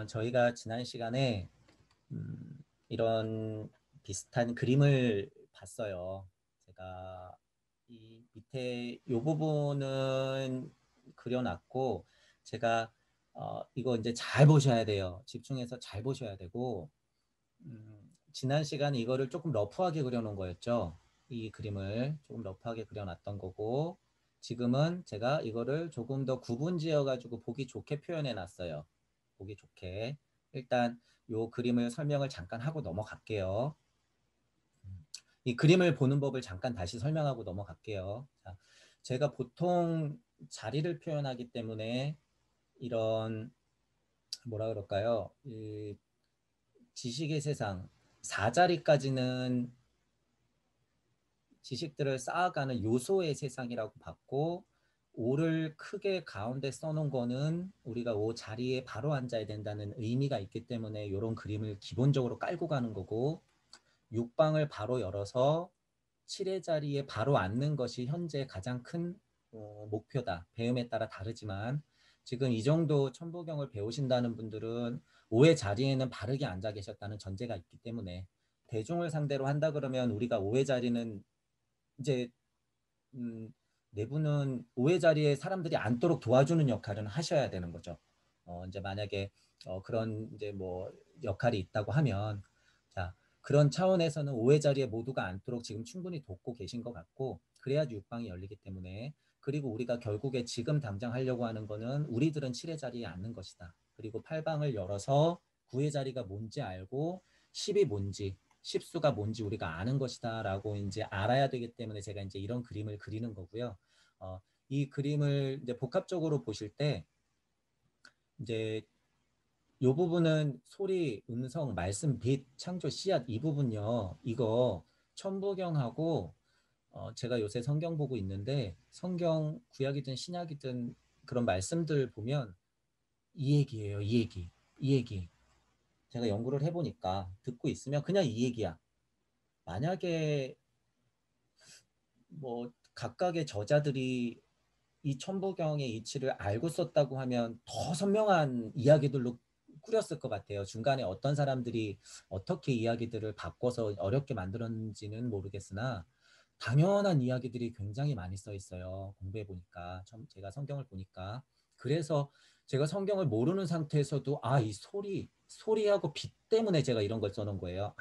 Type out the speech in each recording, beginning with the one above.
저희가 지난 시간에 이런 비슷한 그림을 봤어요. 제가 이 밑에 이 부분은 그려놨고, 제가 이거 이제 잘 보셔야 돼요. 집중해서 잘 보셔야 되고, 지난 시간에 이거를 조금 러프하게 그려놓은 거였죠. 이 그림을 조금 러프하게 그려놨던 거고, 지금은 제가 이거를 조금 더 구분 지어가지고 보기 좋게 표현해 놨어요. 보기 좋게. 일단 이 그림을 설명을 잠깐 하고 넘어갈게요. 이 그림을 보는 법을 잠깐 다시 설명하고 넘어갈게요. 자, 제가 보통 자리를 표현하기 때문에 이런 뭐라 그럴까요? 이 지식의 세상 4자리까지는 지식들을 쌓아가는 요소의 세상이라고 봤고, 5를 크게 가운데 써놓은 거는 우리가 5 자리에 바로 앉아야 된다는 의미가 있기 때문에 이런 그림을 기본적으로 깔고 가는 거고, 6방을 바로 열어서 7의 자리에 바로 앉는 것이 현재 가장 큰 목표다. 배움에 따라 다르지만 지금 이 정도 천부경을 배우신다는 분들은 5의 자리에는 바르게 앉아 계셨다는 전제가 있기 때문에, 대중을 상대로 한다 그러면 우리가 5의 자리는 이제 내부는 5의 자리에 사람들이 앉도록 도와주는 역할은 하셔야 되는 거죠. 이제 만약에 그런 이제 뭐 역할이 있다고 하면, 자, 그런 차원에서는 5의 자리에 모두가 앉도록 지금 충분히 돕고 계신 것 같고, 그래야지 6방이 열리기 때문에. 그리고 우리가 결국에 지금 당장 하려고 하는 거는 우리들은 7의 자리에 앉는 것이다. 그리고 8방을 열어서 9의 자리가 뭔지 알고 10이 뭔지, 십수가 뭔지 우리가 아는 것이다 라고 이제 알아야 되기 때문에 제가 이제 이런 그림을 그리는 거고요. 이 그림을 이제 복합적으로 보실 때 이제 이 부분은 소리, 음성, 말씀, 빛, 창조, 씨앗, 이 부분요. 이거 천부경하고 제가 요새 성경 보고 있는데, 성경 구약이든 신약이든 그런 말씀들 보면 이 얘기예요. 이 얘기. 이 얘기. 제가 연구를 해보니까 듣고 있으면 그냥 이 얘기야. 만약에 뭐 각각의 저자들이 이 천부경의 이치를 알고 썼다고 하면 더 선명한 이야기들로 꾸렸을 것 같아요. 중간에 어떤 사람들이 어떻게 이야기들을 바꿔서 어렵게 만들었는지는 모르겠으나 당연한 이야기들이 굉장히 많이 써 있어요. 공부해 보니까, 제가 성경을 보니까. 그래서 제가 성경을 모르는 상태에서도 이 소리하고 빛 때문에 제가 이런 걸 써놓은 거예요.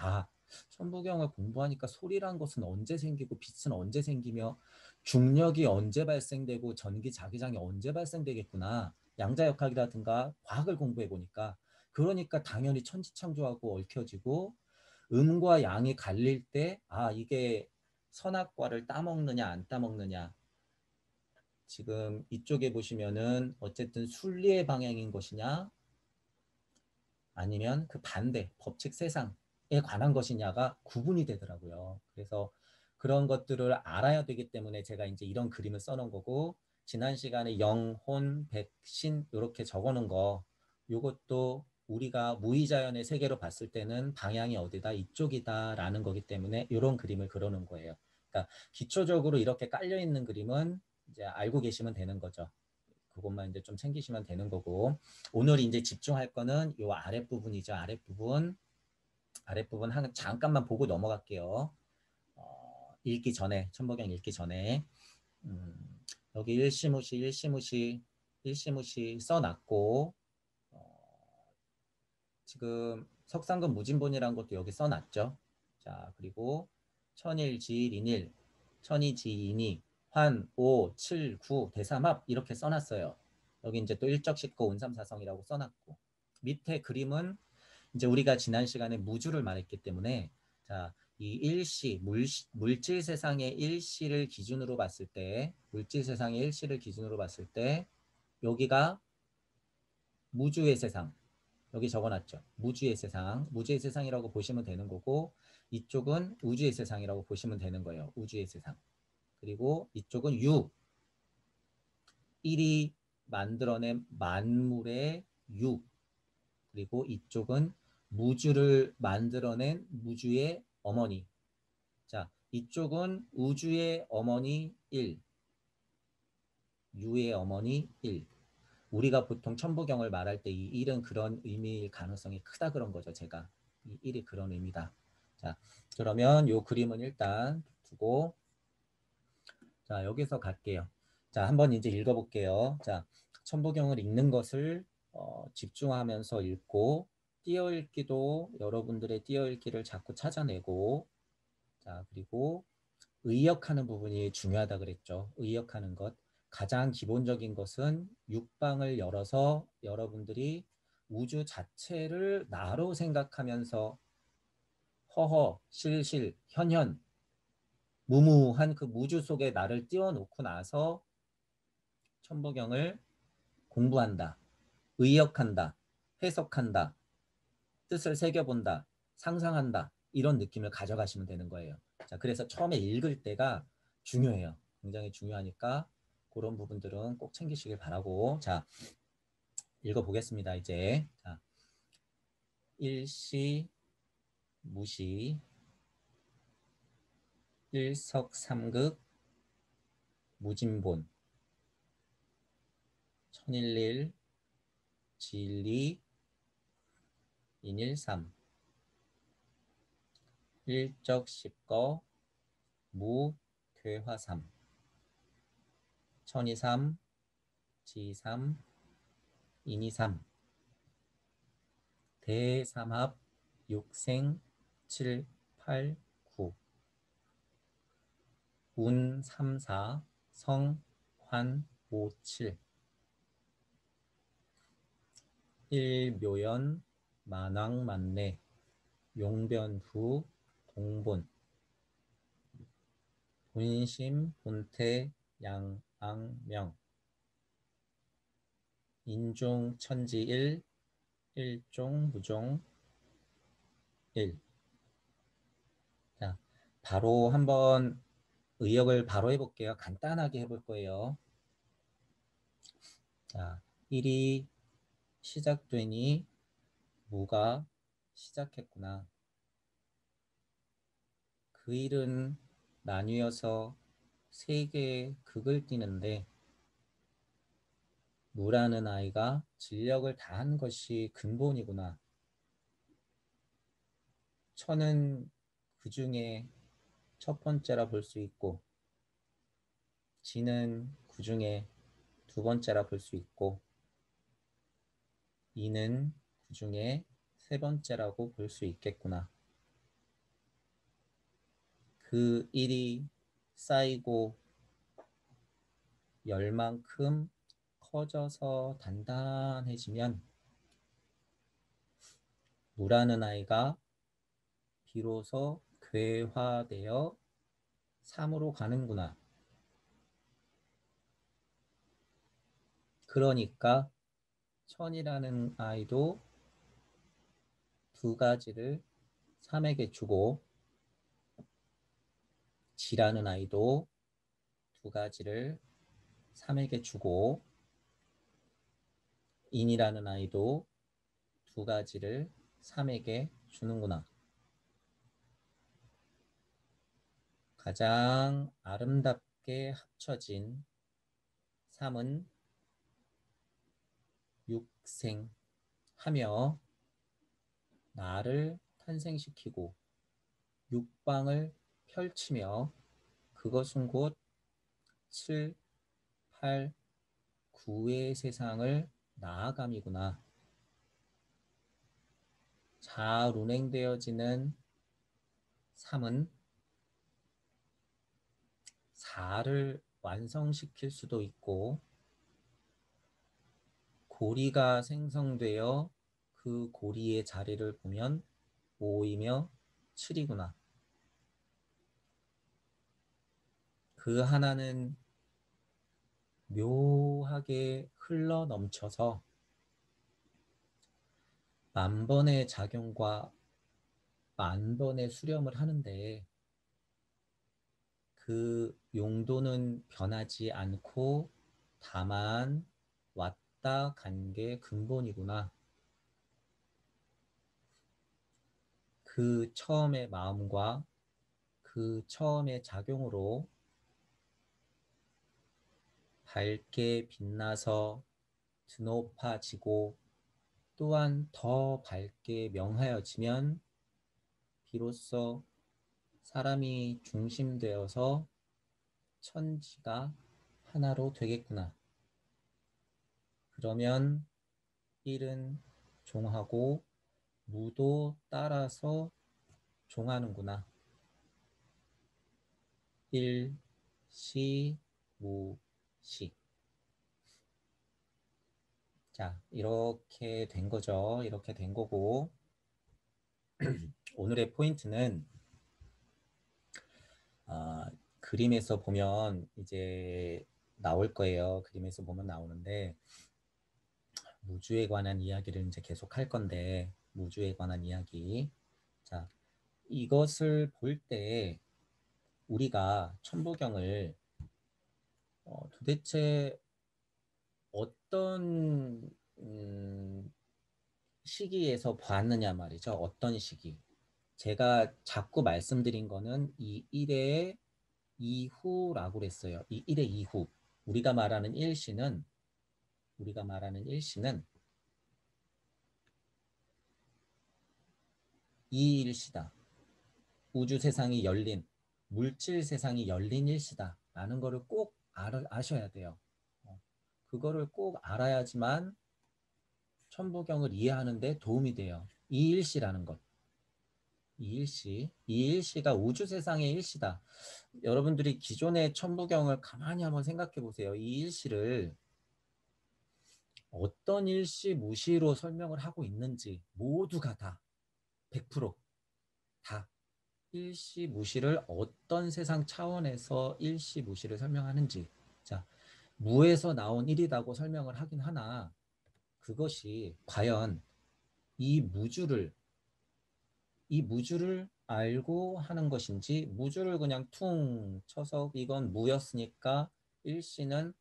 천부경을 공부하니까 소리란 것은 언제 생기고 빛은 언제 생기며 중력이 언제 발생되고 전기 자기장이 언제 발생되겠구나. 양자역학이라든가 과학을 공부해 보니까, 그러니까 당연히 천지창조하고 얽혀지고, 음과 양이 갈릴 때 이게 선악과를 따먹느냐 안 따먹느냐, 지금 이쪽에 보시면은 어쨌든 순리의 방향인 것이냐 아니면 그 반대 법칙 세상에 관한 것이냐가 구분이 되더라고요. 그래서 그런 것들을 알아야 되기 때문에 제가 이제 이런 그림을 써놓은 거고, 지난 시간에 영혼, 백신 이렇게 적어놓은 거, 이것도 우리가 무의자연의 세계로 봤을 때는 방향이 어디다, 이쪽이다라는 거기 때문에 이런 그림을 그려놓은 거예요. 그러니까 기초적으로 이렇게 깔려 있는 그림은 이제 알고 계시면 되는 거죠. 그것만 이제 좀 챙기시면 되는 거고, 오늘 이제 집중할 거는 요 아랫부분이죠. 아랫부분 잠깐만 보고 넘어갈게요. 읽기 전에, 천부경 읽기 전에 여기 일시무시 써놨고, 지금 석상금 무진본이라는 것도 여기 써놨죠. 자, 그리고 천일지일인일, 천이지인이, 환, 오, 칠, 구, 대삼합 이렇게 써놨어요. 여기 이제 또 일적십거 운삼사성이라고 써놨고, 밑에 그림은 이제 우리가 지난 시간에 무주를 말했기 때문에, 자, 이 일시, 물질 세상의 일시를 기준으로 봤을 때, 여기가 무주의 세상, 여기 적어놨죠. 무주의 세상이라고 보시면 되는 거고, 이쪽은 우주의 세상이라고 보시면 되는 거예요. 우주의 세상. 그리고 이쪽은 유, 1이 만들어낸 만물의 유. 그리고 이쪽은 무주를 만들어낸 무주의 어머니. 자, 이쪽은 우주의 어머니 1, 유의 어머니 1. 우리가 보통 천부경을 말할 때 이 일은 그런 의미일 가능성이 크다 그런 거죠. 제가 이 일이 그런 의미다. 자, 그러면 요 그림은 일단 두고 자, 여기서 갈게요. 자, 한번 이제 읽어볼게요. 자, 천부경을 읽는 것을 집중하면서 읽고 띄어읽기도 여러분들의 띄어읽기를 자꾸 찾아내고 자, 그리고 의역하는 부분이 중요하다 그랬죠. 의역하는 것. 가장 기본적인 것은 육방을 열어서 여러분들이 우주 자체를 나로 생각하면서 허허, 실실, 현현, 무무한 그 무주 속에 나를 띄워놓고 나서 천부경을 공부한다, 의역한다, 해석한다, 뜻을 새겨본다, 상상한다 이런 느낌을 가져가시면 되는 거예요. 자, 그래서 처음에 읽을 때가 중요해요. 굉장히 중요하니까 그런 부분들은 꼭 챙기시길 바라고 자, 읽어보겠습니다. 이제 자, 일시, 무시, 일석삼극, 무진본, 천일일, 지일리, 인일삼, 일적십거, 무괴화삼, 천이삼, 지삼, 인이삼, 대삼합, 육생, 7, 8, 9, 운 3, 4, 성, 환, 5, 7, 일묘연, 만왕, 만내, 용변후, 동본, 본심, 본태, 양앙명, 인중, 천지일, 일종, 무종, 일. 자, 바로 한번 의역을 바로 해볼게요. 간단하게 해볼 거예요. 자, 일이 시작되니 무가 시작했구나. 그 일은 나뉘어서 세 개의 극을 띠는데 무라는 아이가 진력을 다한 것이 근본이구나. 천은 그 중에 첫 번째라 볼 수 있고 지는 그 중에 두 번째라 볼 수 있고 이는 그 중에 세 번째라고 볼 수 있겠구나. 그 일이 쌓이고 열만큼 커져서 단단해지면 무라는 아이가 비로소 괴화되어 삼으로 가는구나. 그러니까 천이라는 아이도 두 가지를 삼에게 주고 지라는 아이도 두 가지를 삼에게 주고 인이라는 아이도 두 가지를 삼에게 주는구나. 가장 아름답게 합쳐진 삼은 육생하며 나를 탄생시키고 육방을 펼치며 그것은 곧 7, 8, 9의 세상을 나아감이구나. 잘 운행되어지는 3은 4를 완성시킬 수도 있고 고리가 생성되어 그 고리의 자리를 보면 5이며 7이구나. 그 하나는 묘하게 흘러 넘쳐서 만번의 작용과 만번의 수렴을 하는데 그 용도는 변하지 않고 다만 왔다 간 게 근본이구나. 그 처음의 마음과 그 처음의 작용으로 밝게 빛나서 드높아지고 또한 더 밝게 명하여지면 비로소 사람이 중심되어서 천지가 하나로 되겠구나. 그러면 일은 종하고 무도 따라서 종하는구나. 일, 시, 무, 시. 자, 이렇게 된 거죠. 이렇게 된 거고 오늘의 포인트는 그림에서 보면 이제 나올 거예요. 그림에서 보면 나오는데 무주에 관한 이야기를 이제 계속 할 건데 무주에 관한 이야기. 자, 이것을 볼 때 우리가 천부경을 도대체 어떤 시기에서 봤느냐 말이죠. 어떤 시기. 제가 자꾸 말씀드린 거는 이 일의 이후라고 그랬어요. 이 일의 이후. 우리가 말하는 일시는 이 일시다. 우주 세상이 열린, 물질 세상이 열린 일시다. 라는 거를 꼭 아셔야 돼요. 그거를 꼭 알아야지만 천부경을 이해하는 데 도움이 돼요. 이 일시라는 것. 이 일시가 우주 세상의 일시다. 여러분들이 기존의 천부경을 가만히 한번 생각해 보세요. 이 일시를 어떤 일시 무시로 설명을 하고 있는지 모두가 다 100%다 일시 무시를 어떤 세상 차원에서 일시 무시를 설명하는지. 자, 무에서 나온 일이라고 설명을 하긴 하나 그것이 과연 이 무주를 알고 하는 것인지, 무주를 그냥 퉁 쳐서 이건 무였으니까 일시는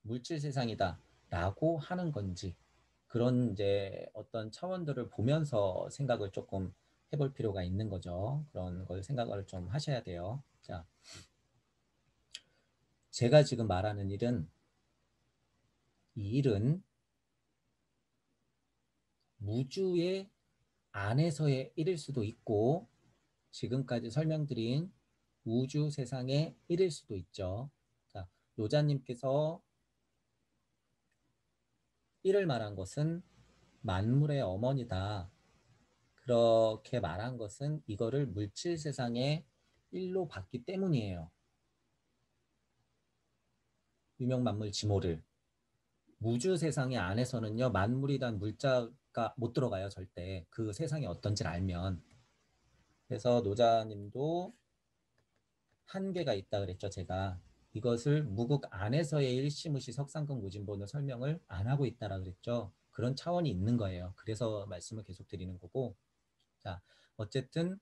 물질 세상이다 라고 하는 건지, 그런 이제 어떤 차원들을 보면서 생각을 조금 해볼 필요가 있는 거죠. 그런 걸 생각을 좀 하셔야 돼요. 자, 제가 지금 말하는 일은, 이 일은 무주의 안에서의 일일 수도 있고 지금까지 설명드린 우주 세상의 일일 수도 있죠. 자, 노자님께서 일을 말한 것은 만물의 어머니다. 그렇게 말한 것은 이거를 물질 세상의 일로 봤기 때문이에요. 유명만물지모를. 우주 세상의 안에서는요, 만물이란 물자가 못 들어가요, 절대. 그 세상이 어떤지를 알면. 그래서 노자님도 한계가 있다 그랬죠, 제가. 이것을 무국 안에서의 일시무시 석상극 무진본을 설명을 안 하고 있다라 그랬죠. 그런 차원이 있는 거예요. 그래서 말씀을 계속 드리는 거고. 자, 어쨌든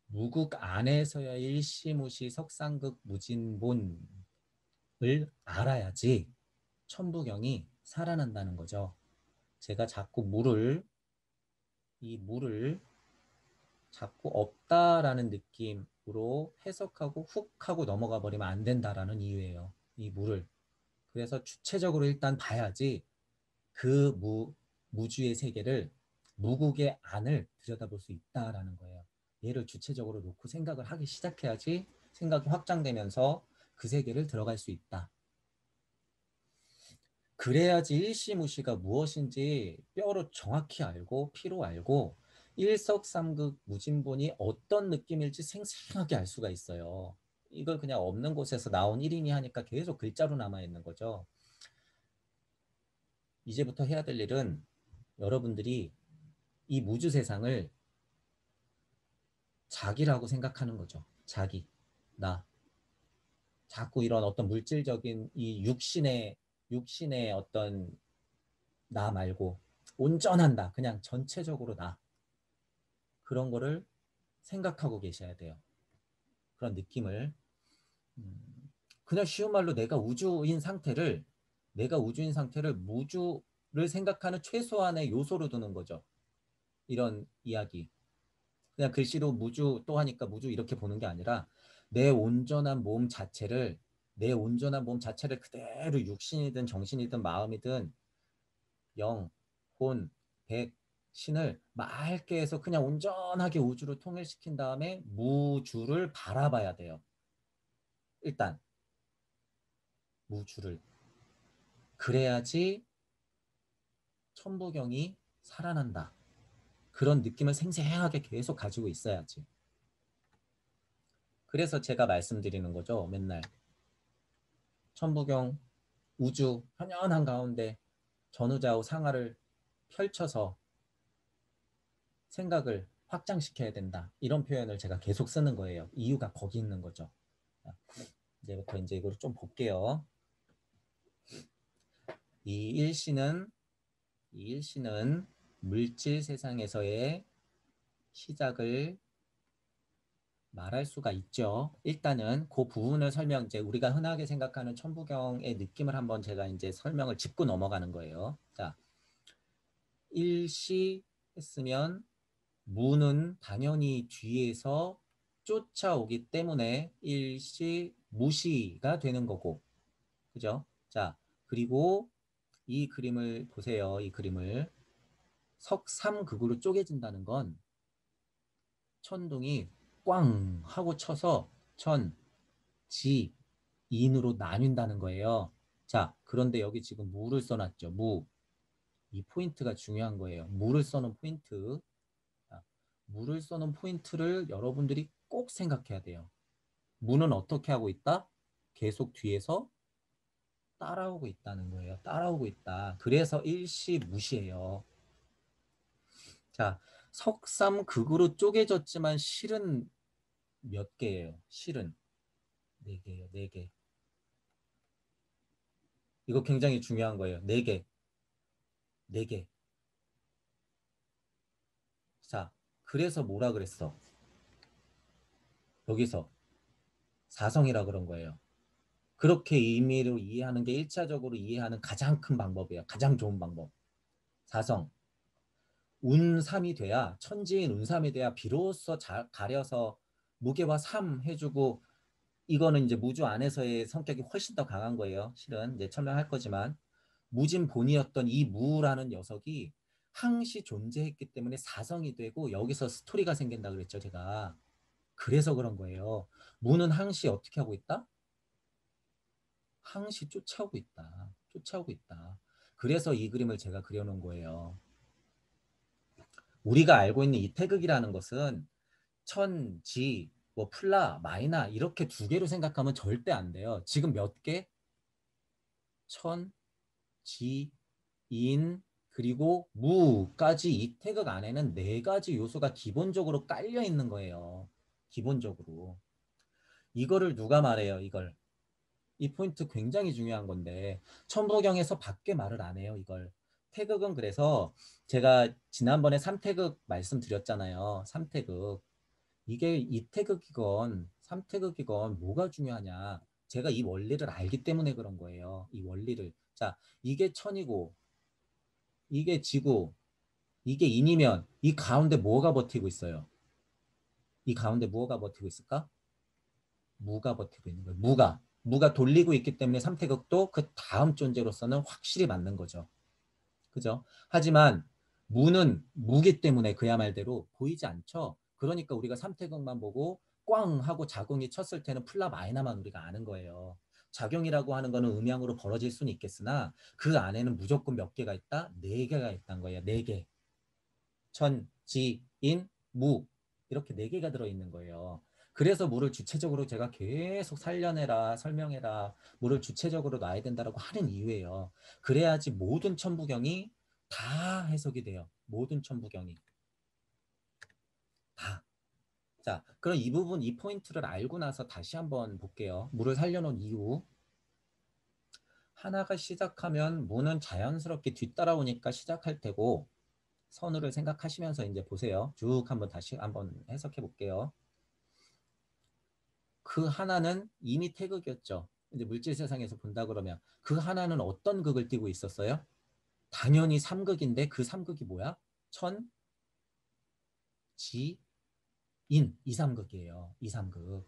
무국 안에서의 일시무시 석상극 무진본을 알아야지 천부경이 살아난다는 거죠. 제가 자꾸 이 물을 자꾸 없다라는 느낌으로 해석하고 훅 하고 넘어가 버리면 안 된다라는 이유예요. 이 물을. 그래서 주체적으로 일단 봐야지 그 무주의 세계를, 무국의 안을 들여다볼 수 있다라는 거예요. 얘를 주체적으로 놓고 생각을 하기 시작해야지 생각이 확장되면서 그 세계를 들어갈 수 있다. 그래야지 일시무시가 무엇인지 뼈로 정확히 알고 피로 알고 일석삼극 무진본이 어떤 느낌일지 생생하게 알 수가 있어요. 이걸 그냥 없는 곳에서 나온 1인이 하니까 계속 글자로 남아있는 거죠. 이제부터 해야 될 일은 여러분들이 이 무주 세상을 자기라고 생각하는 거죠. 자기, 나. 자꾸 이런 어떤 물질적인 이 육신의 어떤 나 말고 온전한 나, 그냥 전체적으로 나. 그런 거를 생각하고 계셔야 돼요. 그런 느낌을. 그냥 쉬운 말로 내가 우주인 상태를 무주를 생각하는 최소한의 요소로 두는 거죠. 이런 이야기. 그냥 글씨로 무주 또 하니까 무주 이렇게 보는 게 아니라 내 온전한 몸 자체를 그대로 육신이든 정신이든 마음이든 영, 혼, 백, 신을 맑게 해서 그냥 온전하게 우주로 통일시킨 다음에 무주를 바라봐야 돼요. 일단 무주를. 그래야지 천부경이 살아난다. 그런 느낌을 생생하게 계속 가지고 있어야지. 그래서 제가 말씀드리는 거죠. 맨날 천부경 우주 현현한 가운데 전후좌우 상하를 펼쳐서 생각을 확장시켜야 된다. 이런 표현을 제가 계속 쓰는 거예요. 이유가 거기 있는 거죠. 이제부터 이제 이걸 좀 볼게요. 이 일시는 물질 세상에서의 시작을 말할 수가 있죠. 일단은 그 부분을 이제 우리가 흔하게 생각하는 천부경의 느낌을 한번 제가 이제 설명을 짚고 넘어가는 거예요. 자, 일시 했으면 무는 당연히 뒤에서 쫓아오기 때문에 일시 무시가 되는 거고, 그죠? 자, 그리고 이 그림을 보세요. 이 그림을 석삼극으로 쪼개진다는 건 천둥이 꽝 하고 쳐서 천, 지, 인으로 나뉜다는 거예요. 자, 그런데 여기 지금 무를 써놨죠. 무. 이 포인트가 중요한 거예요. 무를 써놓은 포인트. 자, 무를 써놓은 포인트를 여러분들이 꼭 생각해야 돼요. 무는 어떻게 하고 있다? 계속 뒤에서 따라오고 있다는 거예요. 따라오고 있다. 그래서 일시무시예요. 자, 석삼극으로 쪼개졌지만 실은 몇 개예요? 실은 네 개예요. 네 개. 이거 굉장히 중요한 거예요. 네 개. 네 개. 자, 그래서 뭐라 그랬어? 여기서 사성이라 그런 거예요. 그렇게 의미로 이해하는 게 1차적으로 이해하는 가장 큰 방법이에요. 가장 좋은 방법. 사성. 운삼이 돼야 천지인 운삼이 돼야 비로소 가려서 무게와 삼 해주고 이거는 이제 무주 안에서의 성격이 훨씬 더 강한 거예요. 실은 이제 설명할 거지만 무진본이었던 이 무라는 녀석이 항시 존재했기 때문에 사성이 되고 여기서 스토리가 생긴다 그랬죠 제가. 그래서 그런 거예요. 무는 항시 어떻게 하고 있다? 항시 쫓아오고 있다. 쫓아오고 있다. 그래서 이 그림을 제가 그려놓은 거예요. 우리가 알고 있는 이 태극이라는 것은 천, 지, 뭐 플라, 마이나 이렇게 두 개로 생각하면 절대 안 돼요. 지금 몇 개? 천, 지, 인, 그리고 무까지 이 태극 안에는 네 가지 요소가 기본적으로 깔려 있는 거예요. 기본적으로. 이거를 누가 말해요, 이걸. 이 포인트 굉장히 중요한 건데 천부경에서 밖에 말을 안 해요, 이걸. 태극은 그래서 제가 지난번에 삼태극 말씀드렸잖아요. 삼태극. 이게 이태극이건 삼태극이건 뭐가 중요하냐. 제가 이 원리를 알기 때문에 그런 거예요. 이 원리를. 자, 이게 천이고 이게 지구, 이게 인이면 이 가운데 뭐가 버티고 있어요? 이 가운데 뭐가 버티고 있을까? 무가 버티고 있는 거예요. 무가 돌리고 있기 때문에 삼태극도 그 다음 존재로서는 확실히 맞는 거죠. 그죠? 하지만 무는 무기 때문에 그야 말대로 보이지 않죠. 그러니까 우리가 삼태극만 보고 꽝 하고 자궁이 쳤을 때는 플라 마이너만 우리가 아는 거예요. 작용이라고 하는 거는 음양으로 벌어질 수는 있겠으나 그 안에는 무조건 몇 개가 있다? 네 개가 있다는 거예요. 네 개. 천, 지, 인, 무 이렇게 네 개가 들어있는 거예요. 그래서 물을 주체적으로 제가 계속 살려내라 설명해라 물을 주체적으로 놔야 된다라고 하는 이유예요. 그래야지 모든 천부경이 다 해석이 돼요. 모든 천부경이 다. 자, 그럼 이 부분 이 포인트를 알고 나서 다시 한번 볼게요. 물을 살려놓은 이유. 하나가 시작하면 무는 자연스럽게 뒤따라오니까 시작할 테고 선우를 생각하시면서 이제 보세요. 쭉 한번 다시 한번 해석해 볼게요. 그 하나는 이미 태극이었죠. 이제 물질 세상에서 본다 그러면 그 하나는 어떤 극을 띠고 있었어요? 당연히 삼극인데 그 삼극이 뭐야? 천, 지, 인 이삼극이에요. 이삼극.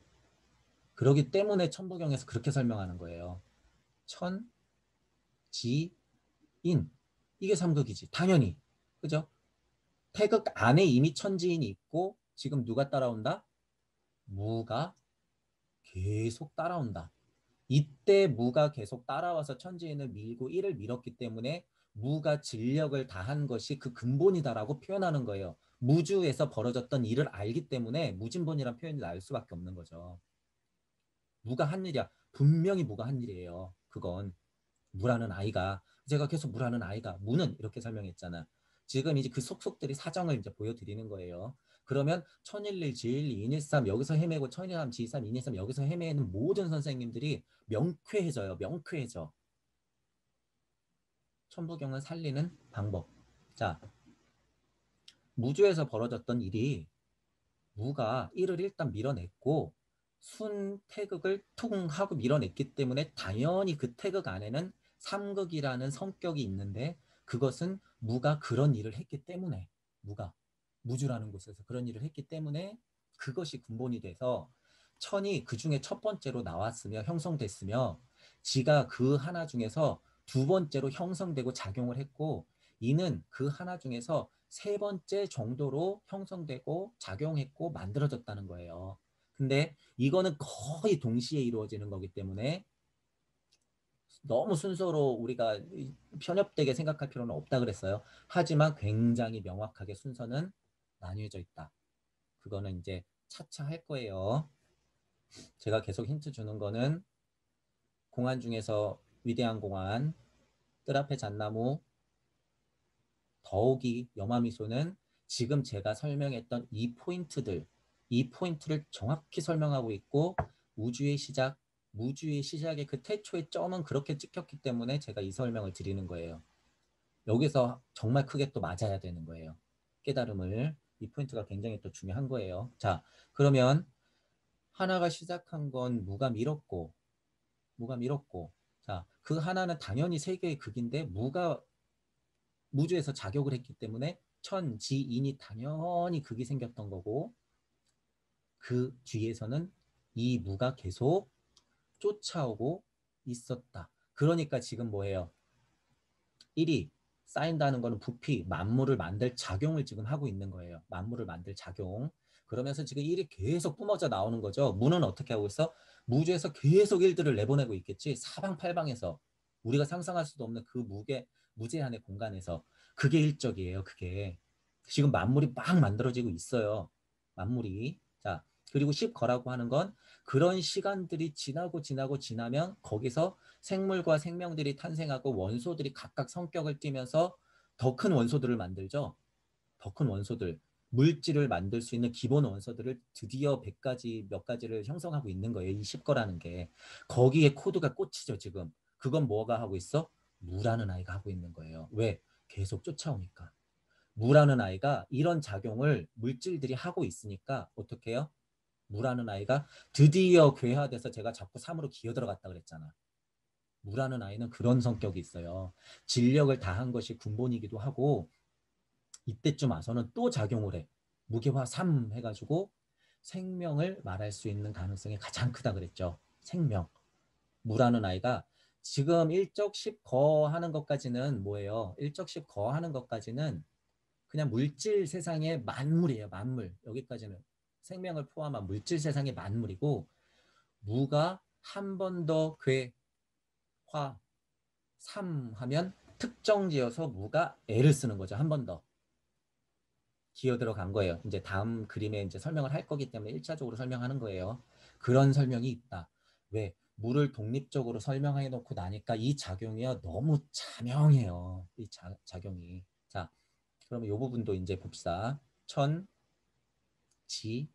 그러기 때문에 천부경에서 그렇게 설명하는 거예요. 천, 지, 인. 이게 삼극이지. 당연히. 그죠? 태극 안에 이미 천지인이 있고 지금 누가 따라온다? 무가 계속 따라온다. 이때 무가 계속 따라와서 천지인을 밀고 이를 밀었기 때문에 무가 진력을 다한 것이 그 근본이다라고 표현하는 거예요. 무주에서 벌어졌던 일을 알기 때문에 무진본이란 표현이 나올 수밖에 없는 거죠. 무가 한 일이야. 분명히 무가 한 일이에요. 그건 무라는 아이가, 제가 계속 무라는 아이가, 무는 이렇게 설명했잖아. 지금 이제 그 속속들이 사정을 이제 보여드리는 거예요. 그러면 천일일, 지일리, 인일삼 여기서 헤매고 천일삼, 지삼, 인일삼 여기서 헤매는 모든 선생님들이 명쾌해져요. 명쾌해져. 천부경을 살리는 방법. 자, 무주에서 벌어졌던 일이 무가 일을 일단 밀어냈고 순태극을 퉁 하고 밀어냈기 때문에 당연히 그 태극 안에는 삼극이라는 성격이 있는데 그것은 무가 그런 일을 했기 때문에 무가 무주라는 곳에서 그런 일을 했기 때문에 그것이 근본이 돼서 천이 그 중에 첫 번째로 나왔으며 형성됐으며 지가 그 하나 중에서 두 번째로 형성되고 작용을 했고 이는 그 하나 중에서 세 번째 정도로 형성되고 작용했고 만들어졌다는 거예요. 근데 이거는 거의 동시에 이루어지는 거기 때문에 너무 순서로 우리가 편협되게 생각할 필요는 없다 그랬어요. 하지만 굉장히 명확하게 순서는 나뉘어져 있다. 그거는 이제 차차 할 거예요. 제가 계속 힌트 주는 거는 공안 중에서 위대한 공안, 뜰 앞에 잣나무, 더욱이 염화미소는 지금 제가 설명했던 이 포인트를 정확히 설명하고 있고 우주의 시작, 무주의 시작의 그 태초의 점은 그렇게 찍혔기 때문에 제가 이 설명을 드리는 거예요. 여기서 정말 크게 또 맞아야 되는 거예요. 깨달음을. 이 포인트가 굉장히 또 중요한 거예요. 자, 그러면 하나가 시작한 건 무가 밀었고 자, 그 하나는 당연히 세계의 극인데 무가 무주에서 작용을 했기 때문에 천지인이 당연히 극이 생겼던 거고 그 뒤에서는 이 무가 계속 쫓아오고 있었다. 그러니까 지금 뭐예요? 1이 쌓인다는 거는 부피, 만물을 만들 작용을 지금 하고 있는 거예요. 만물을 만들 작용. 그러면서 지금 1이 계속 뿜어져 나오는 거죠. 무는 어떻게 하고 있어? 무주에서 계속 일들을 내보내고 있겠지. 사방팔방에서. 우리가 상상할 수도 없는 그 무제한의 공간에서. 그게 일적이에요. 그게. 지금 만물이 막 만들어지고 있어요. 만물이. 자, 그리고 10거라고 하는 건 그런 시간들이 지나면 거기서 생물과 생명들이 탄생하고 원소들이 각각 성격을 띠면서 더 큰 원소들을 만들죠. 더 큰 원소들. 물질을 만들 수 있는 기본 원소들을 드디어 100가지 몇 가지를 형성하고 있는 거예요. 이 10거라는 게. 거기에 코드가 꽂히죠, 지금. 그건 뭐가 하고 있어? 무라는 아이가 하고 있는 거예요. 왜? 계속 쫓아오니까. 무라는 아이가 이런 작용을 물질들이 하고 있으니까 어떻게 해요? 무라는 아이가 드디어 괴화돼서 제가 자꾸 3으로 기어 들어갔다 그랬잖아. 무라는 아이는 그런 성격이 있어요. 진력을 다한 것이 근본이기도 하고 이때쯤 와서는 또 작용을 해. 무게화 3 해가지고 생명을 말할 수 있는 가능성이 가장 크다 그랬죠. 생명. 무라는 아이가 지금 일적 10거 하는 것까지는 뭐예요? 일적 10거 하는 것까지는 그냥 물질 세상의 만물이에요. 만물. 여기까지는 생명을 포함한 물질 세상의 만물이고 무가 한 번 더 괴화 3 하면 특정 지어서 무가 애를 쓰는 거죠. 한 번 더. 기어 들어간 거예요. 이제 다음 그림에 이제 설명을 할 거기 때문에 1차적으로 설명하는 거예요. 그런 설명이 있다. 왜? 물을 독립적으로 설명해 놓고 나니까 이 작용이요. 너무 자명해요. 이 작용이. 자, 그러면 이 부분도 이제 봅시다. 천, 지,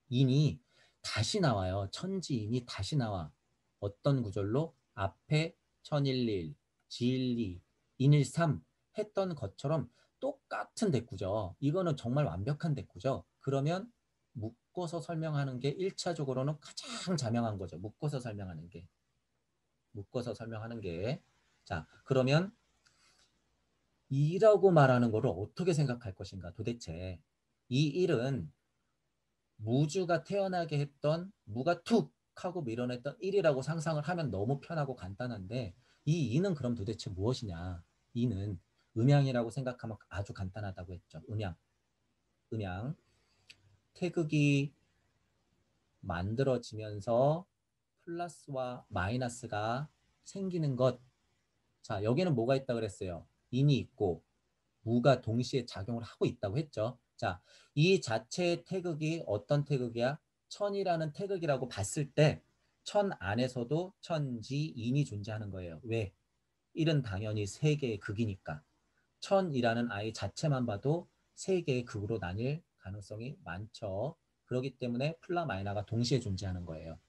인이 다시 나와요. 천지인이 다시 나와. 어떤 구절로? 앞에 천일일, 지일이, 인일삼 했던 것처럼 똑같은 대꾸죠. 이거는 정말 완벽한 대꾸죠. 그러면 묶어서 설명하는 게 1차적으로는 가장 자명한 거죠. 묶어서 설명하는 게. 묶어서 설명하는 게. 자, 그러면 이라고 말하는 거를 어떻게 생각할 것인가 도대체. 이 일은 무주가 태어나게 했던 무가 툭 하고 밀어냈던 1이라고 상상을 하면 너무 편하고 간단한데 이 2는 그럼 도대체 무엇이냐. 이는 음양이라고 생각하면 아주 간단하다고 했죠. 음양. 태극이 만들어지면서 플러스와 마이너스가 생기는 것. 자, 여기는 뭐가 있다 그랬어요? 인이 있고 무가 동시에 작용을 하고 있다고 했죠. 자, 이 자체의 태극이 어떤 태극이야? 천이라는 태극이라고 봤을 때 천 안에서도 천지 인이 존재하는 거예요. 왜? 일은 당연히 세 개의 극이니까. 천이라는 아이 자체만 봐도 세 개의 극으로 나뉠 가능성이 많죠. 그렇기 때문에 플라 마이너가 동시에 존재하는 거예요.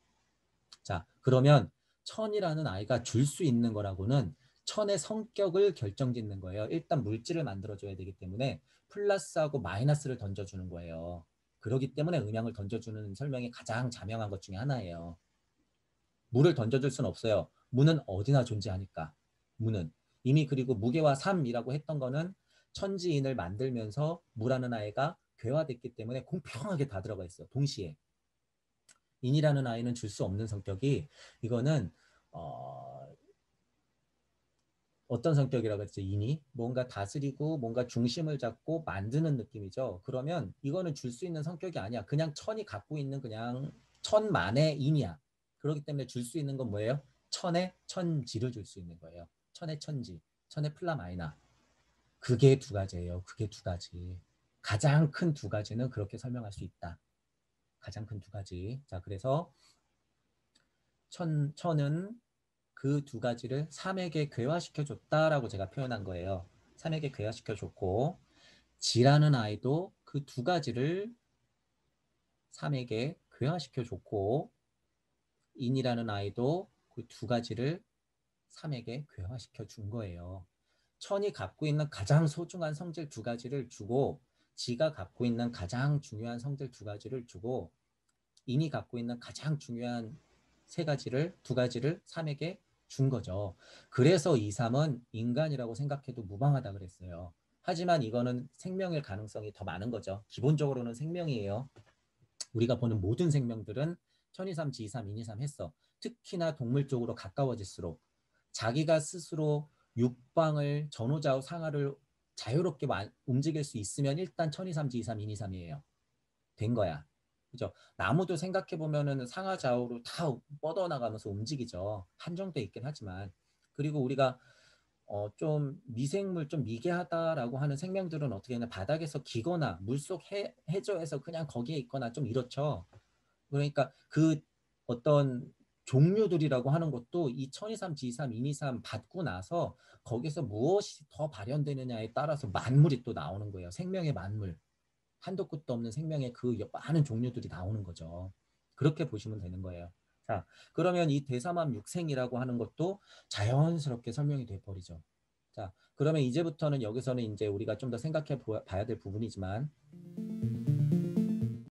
자, 그러면 천이라는 아이가 줄 수 있는 거라고는 천의 성격을 결정짓는 거예요. 일단 물질을 만들어줘야 되기 때문에 플러스하고 마이너스를 던져주는 거예요. 그렇기 때문에 음양을 던져주는 설명이 가장 자명한 것 중에 하나예요. 무를 던져줄 수는 없어요. 무는 어디나 존재하니까. 무는. 이미 그리고 무게와 삼이라고 했던 거는 천지인을 만들면서 무라는 아이가 괴화됐기 때문에 공평하게 다 들어가 있어요. 동시에. 인이라는 아이는 줄 수 없는 성격이 이거는 어떤 성격이라고 했죠? 인이 뭔가 다스리고 뭔가 중심을 잡고 만드는 느낌이죠. 그러면 이거는 줄 수 있는 성격이 아니야. 그냥 천이 갖고 있는 그냥 천만의 인이야. 그렇기 때문에 줄 수 있는 건 뭐예요? 천의 천지를 줄 수 있는 거예요. 천의 천지, 천의 플라마이나. 그게 두 가지예요. 그게 두 가지. 가장 큰 두 가지는 그렇게 설명할 수 있다. 가장 큰 두 가지. 자, 그래서 천은 그 두 가지를 삼에게 괴화시켜줬다라고 제가 표현한 거예요. 삼에게 괴화시켜줬고 지라는 아이도 그 두 가지를 삼에게 괴화시켜줬고 인이라는 아이도 그 두 가지를 삼에게 괴화시켜준 거예요. 천이 갖고 있는 가장 소중한 성질 두 가지를 주고 지가 갖고 있는 가장 중요한 성질 두 가지를 주고 인이 갖고 있는 가장 중요한 두 가지를 삼에게 준 거죠. 그래서 이 삼은 인간이라고 생각해도 무방하다 그랬어요. 하지만 이거는 생명일 가능성이 더 많은 거죠. 기본적으로는 생명이에요. 우리가 보는 모든 생명들은 천이삼, 지이삼, 인이삼 했어. 특히나 동물 쪽으로 가까워질수록 자기가 스스로 육방을 전후좌우 상하를 자유롭게 움직일 수 있으면 일단 천이삼, 지이삼, 인이삼이에요. 된 거야. 그죠? 나무도 생각해 보면은 상하좌우로 다 뻗어나가면서 움직이죠. 한정돼 있긴 하지만. 그리고 우리가 좀 미생물 좀 미개하다라고 하는 생명들은 어떻게 하냐 바닥에서 기거나 물속 해저에서 그냥 거기에 있거나 좀 이렇죠. 그러니까 그 어떤 종류들이라고 하는 것도 이 천이삼, 지이삼, 인이삼 받고 나서 거기서 무엇이 더 발현되느냐에 따라서 만물이 또 나오는 거예요. 생명의 만물. 한도 끝도 없는 생명의 그 많은 종류들이 나오는 거죠. 그렇게 보시면 되는 거예요. 자, 그러면 이 대삼합 육생이라고 하는 것도 자연스럽게 설명이 돼 버리죠. 자, 그러면 이제부터는 여기서는 이제 우리가 좀 더 생각해 봐야 될 부분이지만